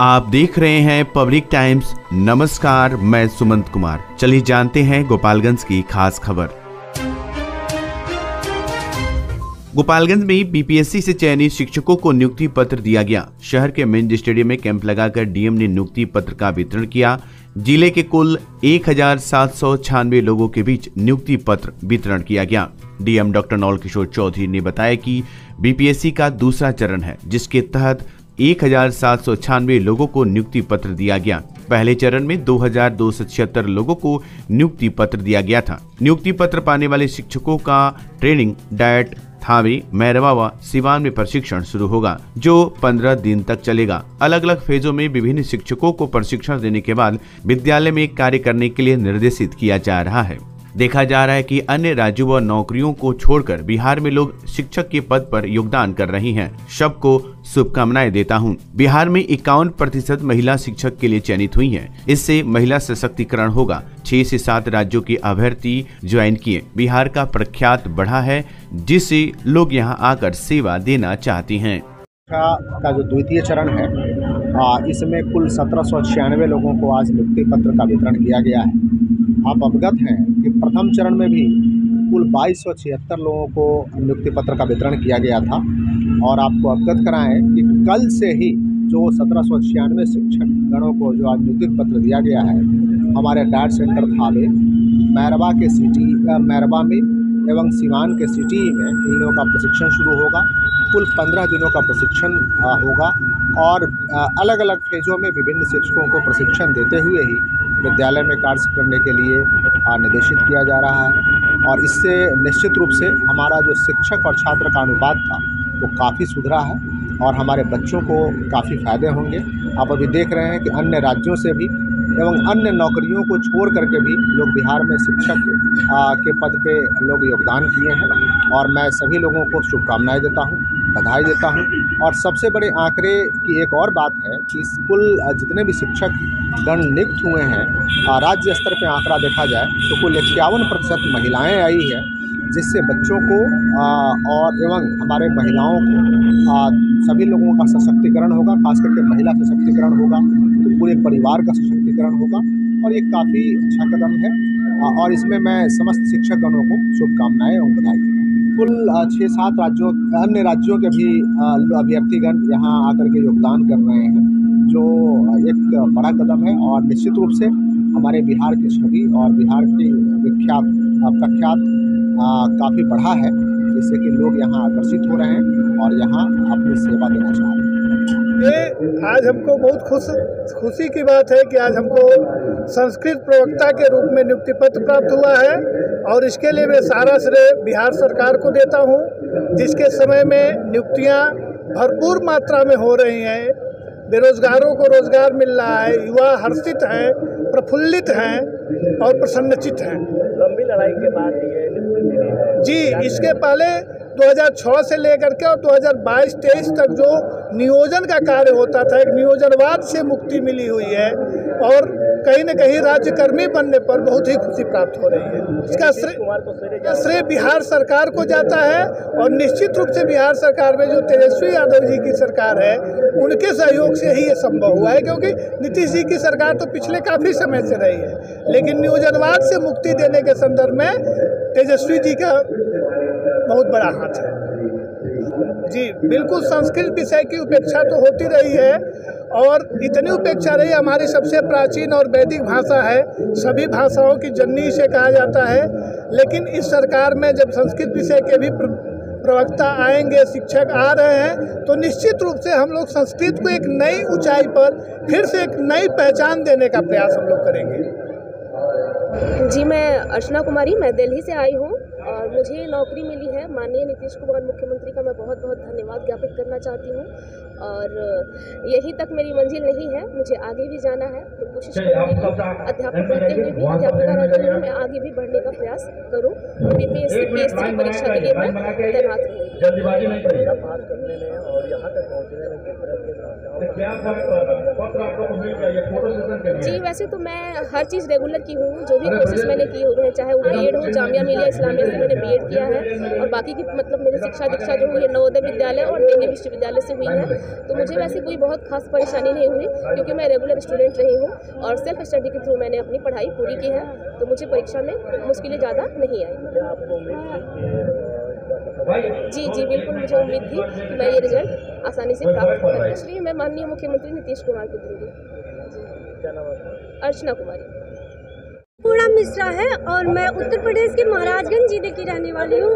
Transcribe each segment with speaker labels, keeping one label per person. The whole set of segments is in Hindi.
Speaker 1: आप देख रहे हैं पब्लिक टाइम्स। नमस्कार, मैं सुमंत कुमार। चलिए जानते हैं गोपालगंज की खास खबर। गोपालगंज में बीपीएससी से चयनित शिक्षकों को नियुक्ति पत्र दिया गया। शहर के मिंज स्टेडियम में कैंप लगाकर डीएम ने नियुक्ति पत्र का वितरण किया। जिले के कुल 1796 लोगों के बीच नियुक्ति पत्र वितरण किया गया। डीएम डॉक्टर नौल किशोर चौधरी ने बताया कि बीपीएससी का दूसरा चरण है, जिसके तहत 1796 लोगों को नियुक्ति पत्र दिया गया। पहले चरण में 2276 लोगों को नियुक्ति पत्र दिया गया था। नियुक्ति पत्र पाने वाले शिक्षकों का ट्रेनिंग डायट, थावे, मैरवा व सिवान में प्रशिक्षण शुरू होगा, जो 15 दिन तक चलेगा। अलग अलग फेजों में विभिन्न शिक्षकों को प्रशिक्षण देने के बाद विद्यालय में कार्य करने के लिए निर्देशित किया जा रहा है। देखा जा रहा है कि अन्य राज्यों व नौकरियों को छोड़कर बिहार में लोग शिक्षक के पद पर योगदान कर रही हैं। सबको शुभकामनाएं देता हूं। बिहार में 51% महिला शिक्षक के लिए चयनित हुई हैं। इससे महिला सशक्तिकरण होगा। 6 से 7 राज्यों के अभ्यर्थी ज्वाइन किए। बिहार का प्रख्यात बढ़ा है, जिससे लोग यहां आकर सेवा देना चाहती हैं।
Speaker 2: का जो द्वितीय चरण है, इसमें कुल 1796 लोगों को आज नियुक्ति पत्र का वितरण किया गया है। आप अवगत हैं कि प्रथम चरण में भी कुल 2276 लोगों को नियुक्ति पत्र का वितरण किया गया था। और आपको अवगत कराएं कि कल से ही जो 1796 शिक्षक गणों को जो आज नियुक्ति पत्र दिया गया है, हमारे डायट सेंटर थावे, मैरवा के सिटी मैरवा में एवं सिवान के सिटी में इन लोगों का प्रशिक्षण शुरू होगा। कुल 15 दिनों का प्रशिक्षण होगा और अलग अलग फेजों में विभिन्न शिक्षकों को प्रशिक्षण देते हुए ही विद्यालय में कार्य करने के लिए निर्देशित किया जा रहा है। और इससे निश्चित रूप से हमारा जो शिक्षक और छात्र का अनुपात था वो काफ़ी सुधरा है और हमारे बच्चों को काफ़ी फ़ायदे होंगे। आप अभी देख रहे हैं कि अन्य राज्यों से भी एवं अन्य नौकरियों को छोड़ करके भी लोग बिहार में शिक्षक के पद पे लोग योगदान किए हैं। और मैं सभी लोगों को शुभकामनाएं देता हूं, बधाई देता हूं। और सबसे बड़े आंकड़े की एक और बात है कि कुल जितने भी शिक्षक गण नियुक्त हुए हैं, राज्य स्तर पे आंकड़ा देखा जाए तो कुल 51% महिलाएं आई है, जिससे बच्चों को और एवं हमारे महिलाओं को सभी लोगों का सशक्तिकरण होगा। खास करके महिला सशक्तिकरण होगा तो पूरे परिवार का सशक्तिकरण होगा और ये काफ़ी अच्छा कदम है। और इसमें मैं समस्त शिक्षक गणों को शुभकामनाएं एवं बधाई देता हूँ। कुल 6-7 राज्यों अन्य राज्यों के भी अभ्यर्थीगण यहाँ आकर के योगदान कर रहे हैं, जो एक बड़ा कदम है। और निश्चित रूप से हमारे बिहार की छवि और बिहार की प्रख्यात काफ़ी बढ़ा है, जिससे कि लोग यहाँ आकर्षित हो रहे हैं और यहाँ अपनी सेवा देना चाह रहे हैं।
Speaker 3: ये आज हमको बहुत खुशी की बात है कि आज हमको संस्कृत प्रवक्ता के रूप में नियुक्ति पत्र प्राप्त हुआ है। और इसके लिए मैं सारा श्रेय बिहार सरकार को देता हूँ, जिसके समय में नियुक्तियाँ भरपूर मात्रा में हो रही हैं। बेरोजगारों को रोजगार मिल रहा है, युवा हर्षित हैं, प्रफुल्लित हैं और प्रसन्नचित हैं।
Speaker 4: लंबी लड़ाई के बाद ये
Speaker 3: जी, इसके पहले 2006 से लेकर के और 2022-23 तक जो नियोजन का कार्य होता था, एक नियोजनवाद से मुक्ति मिली हुई है और कहीं न कहीं राज्यकर्मी बनने पर बहुत ही खुशी प्राप्त हो रही है। इसका श्रेय बिहार सरकार को जाता है और निश्चित रूप से बिहार सरकार में जो तेजस्वी यादव जी की सरकार है, उनके सहयोग से ही ये संभव हुआ है। क्योंकि नीतीश जी की सरकार तो पिछले काफ़ी समय से रही है, लेकिन नियोजनवाद से मुक्ति देने के संदर्भ में तेजस्वी जी का बहुत बड़ा हाथ है। जी बिल्कुल, संस्कृत विषय की उपेक्षा तो होती रही है और इतनी उपेक्षा रही। हमारी सबसे प्राचीन और वैदिक भाषा है, सभी भाषाओं की जननी इसे कहा जाता है। लेकिन इस सरकार में जब संस्कृत विषय के भी प्रवक्ता आएंगे, शिक्षक आ रहे हैं, तो निश्चित रूप से हम लोग संस्कृत को एक नई ऊंचाई पर फिर से एक नई पहचान देने का प्रयास हम लोग करेंगे।
Speaker 5: जी, मैं अर्चना कुमारी, मैं दिल्ली से आई हूँ और मुझे नौकरी मिली है। माननीय नीतीश कुमार मुख्यमंत्री का मैं बहुत बहुत धन्यवाद ज्ञापित करना चाहती हूँ। और यही तक मेरी मंजिल नहीं है, मुझे आगे भी जाना है, तो कोशिश करूँगी अध्यापक रहते हुए भी, अध्यापिका रहते हुए मैं आगे भी बढ़ने का प्रयास करूँ। बीपीएससी PSC की परीक्षा के लिए मैं तैनात हूँ।
Speaker 4: जल्दबाजी नहीं करिए पास करने में और यहाँ तक पहुँचने में किस तरह के
Speaker 5: जी। वैसे तो मैं हर चीज़ रेगुलर की हूँ, जो भी कोर्सेज मैंने की हुए हैं, चाहे वो बीएड हो, जामिया मिलिया इस्लामिया से मैंने बीएड किया है, और बाकी की मतलब मेरी शिक्षा दीक्षा जो हुई है नवोदय विद्यालय और दिल्ली विश्वविद्यालय से हुई है। तो मुझे वैसे कोई बहुत खास परेशानी नहीं हुई, क्योंकि मैं रेगुलर स्टूडेंट रही हूँ और सेल्फ स्टडी के थ्रू मैंने अपनी पढ़ाई पूरी की है, तो मुझे परीक्षा में मुश्किलें ज़्यादा नहीं आई। जी बिल्कुल, मुझे उम्मीद थी कि मैं ये रिजल्ट आसानी से प्राप्त करूँगी, इसलिए मैं माननीय मुख्यमंत्री नीतीश कुमार को दूंगी। अर्चना कुमारी
Speaker 6: पूर्णा मिश्रा है और मैं उत्तर प्रदेश के महाराजगंज जिले की रहने वाली हूँ।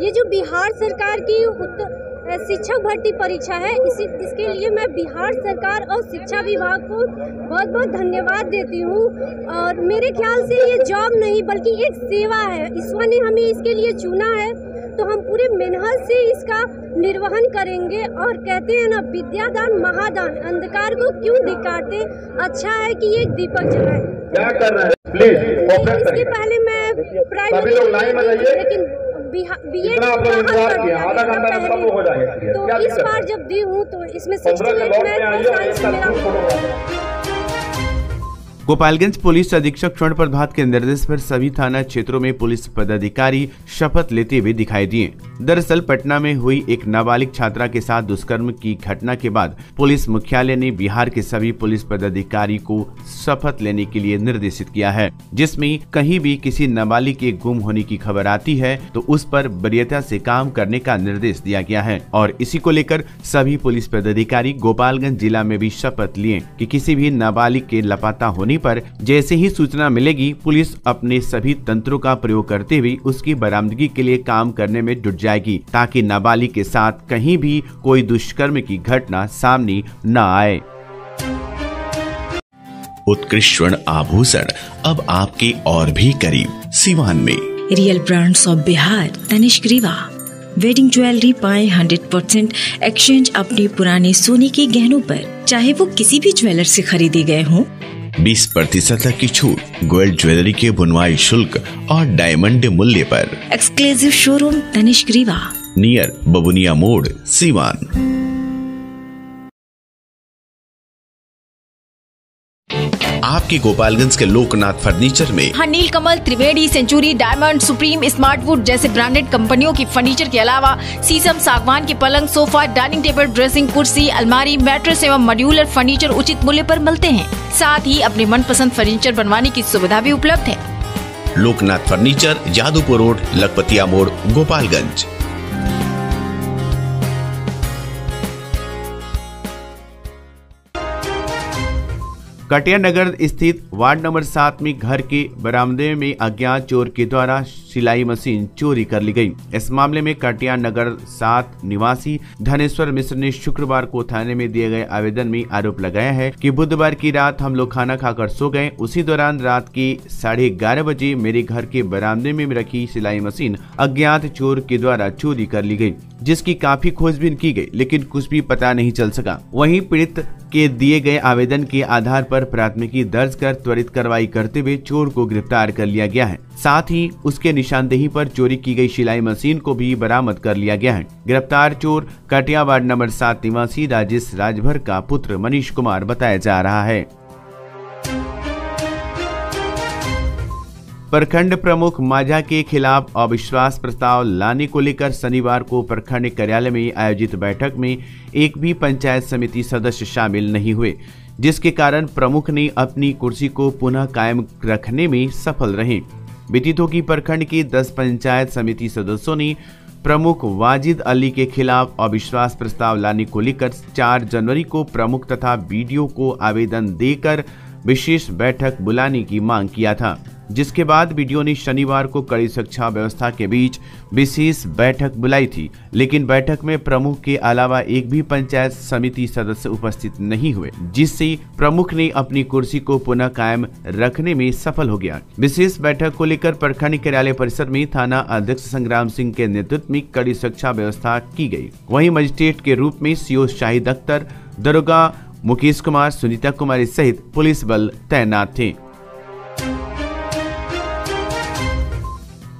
Speaker 6: ये जो बिहार सरकार की शिक्षक भर्ती परीक्षा है, इसके लिए मैं बिहार सरकार और शिक्षा विभाग को बहुत बहुत धन्यवाद देती हूँ। और मेरे ख्याल से ये जॉब नहीं बल्कि एक सेवा है, ईश्वर ने हमें इसके लिए चुना है, तो हम पूरे मेहनत से इसका निर्वहन करेंगे। और कहते हैं ना, विद्यादान महादान, अंधकार को क्यों दिखाते, अच्छा है कि एक दीपक जलाए।
Speaker 7: क्या कर रहे हैं प्लीज?
Speaker 6: इसके पहले मैं प्राइवेट लेकिन बीएड तो इस बार जब दी हूँ तो इसमें 68
Speaker 1: गोपालगंज पुलिस अधीक्षक स्वर्ण प्रभात के निर्देश पर सभी थाना क्षेत्रों में पुलिस पदाधिकारी शपथ लेते हुए दिखाई दिए। दरअसल पटना में हुई एक नाबालिग छात्रा के साथ दुष्कर्म की घटना के बाद पुलिस मुख्यालय ने बिहार के सभी पुलिस पदाधिकारी को शपथ लेने के लिए निर्देशित किया है, जिसमें कहीं भी किसी नाबालिग के गुम होने की खबर आती है तो उस पर वरीयता से काम करने का निर्देश दिया गया है। और इसी को लेकर सभी पुलिस पदाधिकारी गोपालगंज जिला में भी शपथ लिए कि किसी भी नाबालिग के लापता होने पर जैसे ही सूचना मिलेगी, पुलिस अपने सभी तंत्रों का प्रयोग करते हुए उसकी बरामदगी के लिए काम करने में जुट जाएगी, ताकि नाबालिग के साथ कहीं भी कोई दुष्कर्म की घटना सामने न आए।
Speaker 8: उत्कृष्ट स्वर्ण आभूषण अब आपके और भी करीब सिवान में।
Speaker 9: Real brands of Bihar, Tanishq Rivaah wedding jewellery पाए 100% एक्सचेंज अपने पुराने सोने के गहनों पर, चाहे वो किसी भी ज्वेलर से खरीदे गए हों।
Speaker 8: 20% तक की छूट गोल्ड ज्वेलरी के बुनवाई शुल्क और डायमंड मूल्य पर।
Speaker 9: Exclusive showroom Tanishq Rivaah,
Speaker 8: near Babuniya मोड़, सिवान। आपके गोपालगंज के लोकनाथ फर्नीचर में
Speaker 10: Nilkamal, Triveni, century, diamond, supreme, Smartwood जैसे ब्रांडेड कंपनियों की फर्नीचर के अलावा शीशम, सागवान के पलंग, सोफा, डाइनिंग टेबल, ड्रेसिंग, कुर्सी, अलमारी, मैट्रेस एवं मॉड्यूलर फर्नीचर उचित मूल्य पर मिलते हैं। साथ ही अपने मनपसंद फर्नीचर बनवाने की सुविधा भी उपलब्ध है।
Speaker 8: लोकनाथ फर्नीचर, यादवपुर रोड, लखपतिया मोड़, गोपालगंज।
Speaker 1: कटिया नगर स्थित वार्ड नंबर 7 में घर के बरामदे में अज्ञात चोर के द्वारा सिलाई मशीन चोरी कर ली गई। इस मामले में कटिया नगर 7 निवासी धनेश्वर मिश्र ने शुक्रवार को थाने में दिए गए आवेदन में आरोप लगाया है कि बुधवार की रात हम लोग खाना खाकर सो गए, उसी दौरान रात के 11:30 बजे मेरे घर के बरामदे में रखी सिलाई मशीन अज्ञात चोर के द्वारा चोरी कर ली गई, जिसकी काफी खोजबीन की गई लेकिन कुछ भी पता नहीं चल सका। वहीं पीड़ित के दिए गए आवेदन के आधार पर प्राथमिकी दर्ज कर त्वरित कार्रवाई करते हुए चोर को गिरफ्तार कर लिया गया है। साथ ही उसके निशानदेही पर चोरी की गई सिलाई मशीन को भी बरामद कर लिया गया है। गिरफ्तार चोर कटिया वार्ड नंबर 7 निवासी राजेश राजभर का पुत्र मनीष कुमार बताया जा रहा है। प्रखंड प्रमुख माझा के खिलाफ अविश्वास प्रस्ताव लाने को लेकर शनिवार को प्रखंड कार्यालय में आयोजित बैठक में एक भी पंचायत समिति सदस्य शामिल नहीं हुए, जिसके कारण प्रमुख ने अपनी कुर्सी को पुनः कायम रखने में सफल रहे। विदित हो कि प्रखंड के 10 पंचायत समिति सदस्यों ने प्रमुख वाजिद अली के खिलाफ अविश्वास प्रस्ताव लाने को लेकर 4 जनवरी को प्रमुख तथा बीडीओ को आवेदन देकर विशेष बैठक बुलाने की मांग किया था, जिसके बाद बीडीओ ने शनिवार को कड़ी सुरक्षा व्यवस्था के बीच विशेष बैठक बुलाई थी, लेकिन बैठक में प्रमुख के अलावा एक भी पंचायत समिति सदस्य उपस्थित नहीं हुए, जिससे प्रमुख ने अपनी कुर्सी को पुनः कायम रखने में सफल हो गया। विशेष बैठक को लेकर प्रखंड कार्यालय परिसर में थाना अध्यक्ष संग्राम सिंह के नेतृत्व में कड़ी सुरक्षा व्यवस्था की गई। वहीं मजिस्ट्रेट के रूप में सीओ शाहिद अख्तर, दरोगा मुकेश कुमार, सुनीता कुमारी सहित पुलिस बल तैनात थे।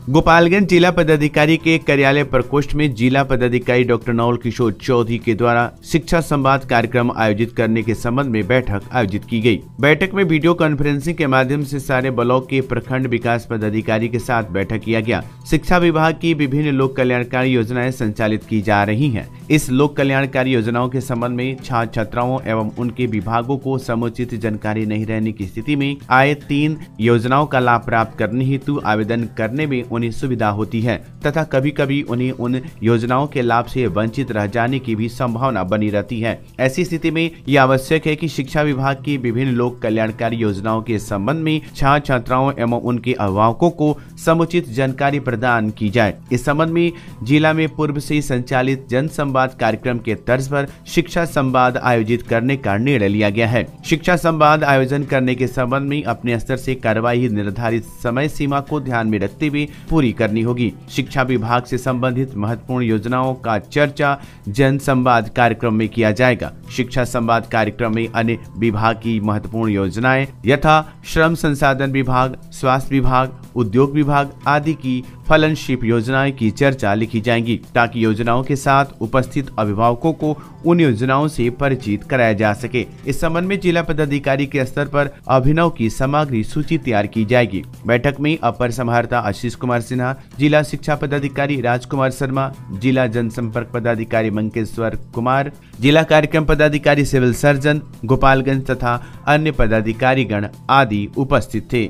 Speaker 1: गोपालगंज जिला पदाधिकारी के कार्यालय प्रकोष्ठ में जिला पदाधिकारी डॉक्टर नवल किशोर चौधरी के द्वारा शिक्षा संवाद कार्यक्रम आयोजित करने के संबंध में बैठक आयोजित की गई। बैठक में वीडियो कॉन्फ्रेंसिंग के माध्यम से सारे ब्लॉक के प्रखंड विकास पदाधिकारी के साथ बैठक किया गया। शिक्षा विभाग की विभिन्न लोक कल्याणकारी योजनाएं संचालित की जा रही हैं। इस लोक कल्याणकारी योजनाओं के संबंध में छात्र छात्राओं एवं उनके विभागों को समुचित जानकारी नहीं रहने की स्थिति में आए 3 योजनाओं का लाभ प्राप्त करने हेतु आवेदन करने में उन्हें सुविधा होती है तथा कभी कभी उन्हें उन योजनाओं के लाभ से वंचित रह जाने की भी संभावना बनी रहती है। ऐसी स्थिति में यह आवश्यक है कि शिक्षा विभाग की विभिन्न लोक कल्याणकारी योजनाओं के संबंध में छात्र छात्राओं एवं उनके अभिभावकों को समुचित जानकारी प्रदान की जाए। इस संबंध में जिला में पूर्व से संचालित जन संवाद कार्यक्रम के तर्ज पर शिक्षा संवाद आयोजित करने का निर्णय लिया गया है। शिक्षा संवाद आयोजन करने के संबंध में अपने स्तर से कार्यवाही निर्धारित समय सीमा को ध्यान में रखते हुए पूरी करनी होगी। शिक्षा विभाग से संबंधित महत्वपूर्ण योजनाओं का चर्चा जन संवाद कार्यक्रम में किया जाएगा। शिक्षा संवाद कार्यक्रम में अन्य विभाग की महत्वपूर्ण योजनाएं यथा श्रम संसाधन विभाग, स्वास्थ्य विभाग, उद्योग विभाग आदि की फलनशील योजनाएं की चर्चा लिखी जाएंगी ताकि योजनाओं के साथ उपस्थित अभिभावकों को उन योजनाओं से परिचित कराया जा सके। इस संबंध में जिला पदाधिकारी के स्तर पर अभिनव की सामग्री सूची तैयार की जाएगी। बैठक में अपर समाहर्ता आशीष कुमार सिन्हा, जिला शिक्षा पदाधिकारी राजकुमार शर्मा, जिला जनसंपर्क पदाधिकारी मंकेश्वर कुमार, जिला कार्यक्रम पदाधिकारी सिविल सर्जन गोपालगंज तथा अन्य पदाधिकारीगण आदि उपस्थित थे।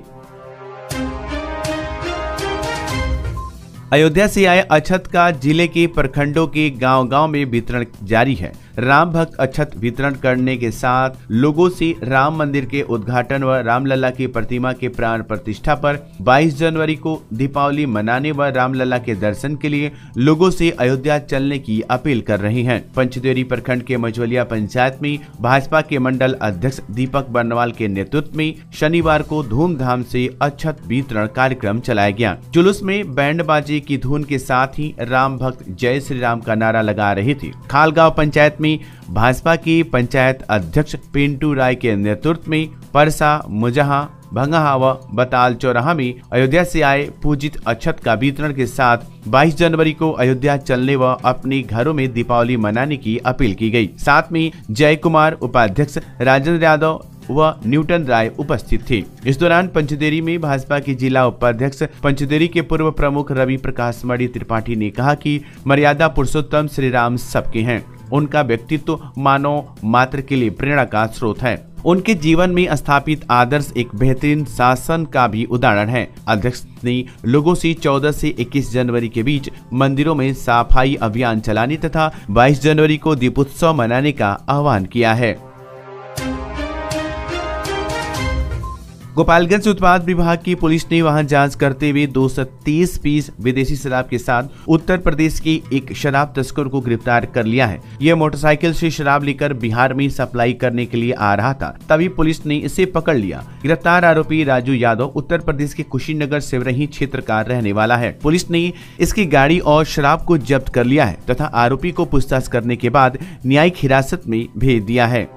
Speaker 1: अयोध्या से आए अक्षत का जिले के प्रखंडों के गांव-गांव में वितरण जारी है। राम भक्त अक्षत वितरण करने के साथ लोगों से राम मंदिर के उद्घाटन व रामलला की प्रतिमा के प्राण प्रतिष्ठा पर 22 जनवरी को दीपावली मनाने व रामलला के दर्शन के लिए लोगों से अयोध्या चलने की अपील कर रहे हैं। पंचदेवरी प्रखंड के मझौलिया पंचायत में भाजपा के मंडल अध्यक्ष दीपक बर्नवाल के नेतृत्व में शनिवार को धूमधाम से अक्षत वितरण कार्यक्रम चलाया गया। जुलूस में बैंड बाजे की धुन के साथ ही राम भक्त जय श्री राम का नारा लगा रहे थे। खालगांव पंचायत में भाजपा की पंचायत अध्यक्ष पिंटू राय के नेतृत्व में परसा, मुजहा, भंगहा व बताल चौराहा में अयोध्या से आए पूजित अक्षत का वितरण के साथ 22 जनवरी को अयोध्या चलने व अपने घरों में दीपावली मनाने की अपील की गई। साथ में जय कुमार, उपाध्यक्ष राजेंद्र यादव व न्यूटन राय उपस्थित थे। इस दौरान पंचदेरी में भाजपा के जिला उपाध्यक्ष पंचदेरी के पूर्व प्रमुख रवि प्रकाश मणि त्रिपाठी ने कहा कि मर्यादा पुरुषोत्तम श्री राम सबके हैं। उनका व्यक्तित्व मानव मात्र के लिए प्रेरणा का स्रोत है। उनके जीवन में स्थापित आदर्श एक बेहतरीन शासन का भी उदाहरण है। अध्यक्ष ने लोगों से 14 से 21 जनवरी के बीच मंदिरों में सफाई अभियान चलाने तथा 22 जनवरी को दीपोत्सव मनाने का आह्वान किया है। गोपालगंज उत्पाद विभाग की पुलिस ने वहां जांच करते हुए 230 पीस विदेशी शराब के साथ उत्तर प्रदेश की एक शराब तस्कर को गिरफ्तार कर लिया है। यह मोटरसाइकिल से शराब लेकर बिहार में सप्लाई करने के लिए आ रहा था, तभी पुलिस ने इसे पकड़ लिया। गिरफ्तार आरोपी राजू यादव उत्तर प्रदेश के कुशीनगर सिवरही क्षेत्र का रहने वाला है। पुलिस ने इसकी गाड़ी और शराब को जब्त कर लिया है तथा आरोपी को पूछताछ करने के बाद न्यायिक हिरासत में भेज दिया है।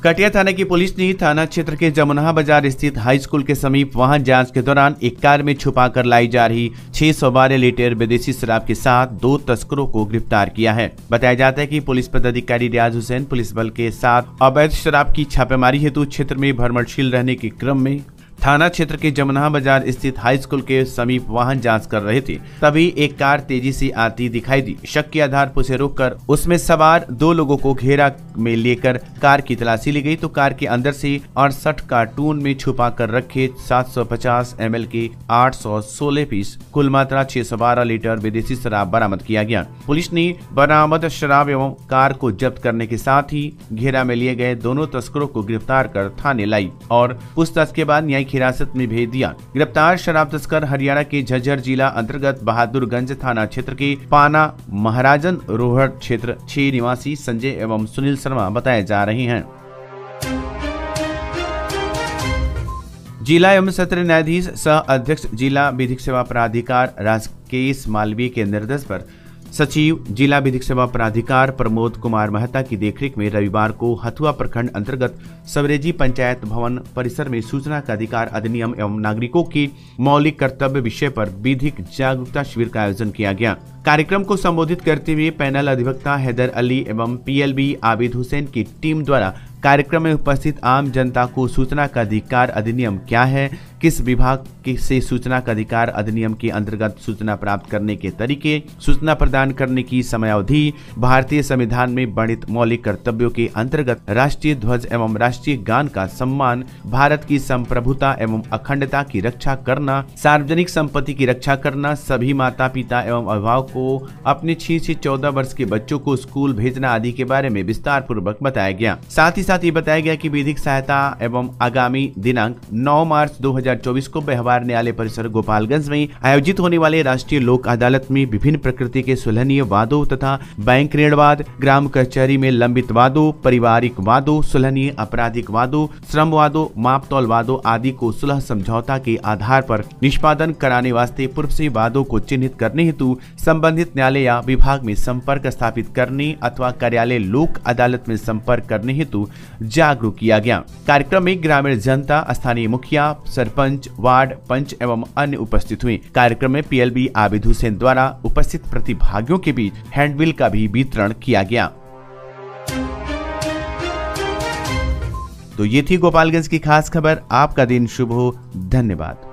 Speaker 1: कटिया थाना की पुलिस ने थाना क्षेत्र के जमुना बाजार स्थित हाई स्कूल के समीप वहां जांच के दौरान एक कार में छुपाकर लाई जा रही 612 लीटर विदेशी शराब के साथ 2 तस्करों को गिरफ्तार किया है। बताया जाता है कि पुलिस पदाधिकारी रियाज हुसैन पुलिस बल के साथ अवैध शराब की छापेमारी हेतु क्षेत्र में भ्रमणशील रहने के क्रम में थाना क्षेत्र के जमुना बाजार स्थित हाई स्कूल के समीप वाहन जांच कर रहे थे, तभी एक कार तेजी से आती दिखाई दी। शक के आधार पर उसे रोककर उसमें सवार 2 लोगों को घेरा में लेकर कार की तलाशी ली गई तो कार के अंदर से 68 कार्टून में छुपा कर रखे 750 ml के 816 पीस कुल मात्रा 612 लीटर विदेशी शराब बरामद किया गया। पुलिस ने बरामद शराब एवं कार को जब्त करने के साथ ही घेरा में लिए गए दोनों तस्करों को गिरफ्तार कर थाने लाई और पूछताछ के बाद न्यायिक हिरासत में भेज दिया। गिरफ्तार शराब तस्कर हरियाणा के झज्जर जिला अंतर्गत बहादुरगंज थाना क्षेत्र के पाना महाराजन रोहड़ क्षेत्र 6 निवासी संजय एवं सुनील शर्मा बताए जा रहे हैं। जिला एवं सत्र न्यायाधीश सह अध्यक्ष जिला विधिक सेवा प्राधिकार राकेश मालवीय के निर्देश पर सचिव जिला विधिक सेवा प्राधिकार प्रमोद कुमार मेहता की देखरेख में रविवार को हथुआ प्रखंड अंतर्गत सवरेजी पंचायत भवन परिसर में सूचना का अधिकार अधिनियम एवं नागरिकों के मौलिक कर्तव्य विषय पर विधिक जागरूकता शिविर का आयोजन किया गया। कार्यक्रम को संबोधित करते हुए पैनल अधिवक्ता हैदर अली एवं पीएलबी आबिद हुसैन की टीम द्वारा कार्यक्रम में उपस्थित आम जनता को सूचना का अधिकार अधिनियम क्या है, किस विभाग से सूचना का अधिकार अधिनियम के अंतर्गत सूचना प्राप्त करने के तरीके, सूचना प्रदान करने की समयावधि, भारतीय संविधान में वर्णित मौलिक कर्तव्यों के अंतर्गत राष्ट्रीय ध्वज एवं राष्ट्रीय गान का सम्मान, भारत की संप्रभुता एवं अखंडता की रक्षा करना, सार्वजनिक संपत्ति की रक्षा करना, सभी माता पिता एवं अभिभावक को अपने 6 से 14 वर्ष के बच्चों को स्कूल भेजना आदि के बारे में विस्तार पूर्वक बताया गया। साथ ही बताया गया कि विधिक सहायता एवं आगामी दिनांक 9 मार्च 2024 को व्यवहार न्यायालय परिसर गोपालगंज में आयोजित होने वाले राष्ट्रीय लोक अदालत में विभिन्न प्रकृति के सुलहनीय वादों तथा बैंक ऋण वाद, ग्राम कचहरी में लंबित वादों, पारिवारिक वादों, सुलहनीय आपराधिक वादों, श्रम वादों, मापतौल वादों आदि को सुलह समझौता के आधार पर निष्पादन कराने वास्ते पूर्व से वादों को चिन्हित करने हेतु संबंधित न्यायालय या विभाग में संपर्क स्थापित करने अथवा कार्यालय लोक अदालत में संपर्क करने हेतु जागरूक किया गया। कार्यक्रम में ग्रामीण जनता, स्थानीय मुखिया, सरपंच, वार्ड पंच एवं अन्य उपस्थित हुए। कार्यक्रम में पीएलबी आबिद हुसैन द्वारा उपस्थित प्रतिभागियों के बीच हैंडबिल का भी वितरण किया गया। तो ये थी गोपालगंज की खास खबर। आपका दिन शुभ हो। धन्यवाद।